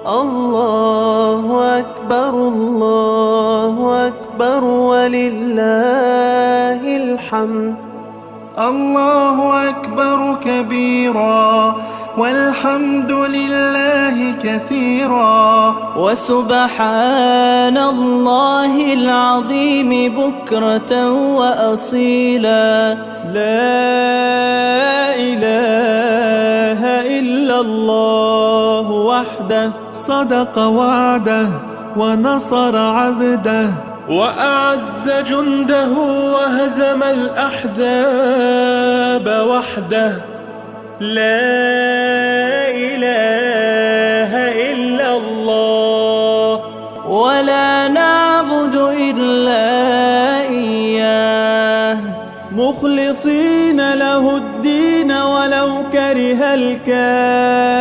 الله أكبر الله أكبر ولله الحمد. الله أكبر كبيرا والحمد لله كثيرا وسبحان الله العظيم بكرة وأصيلا. لا إله إلا الله وحده صدق وعده ونصر عبده وأعز جنده وهزم الأحزاب وحده. لا إله إلا الله ولا نعبد إلا إياه مخلصين له الدين ولو كره الكافرون.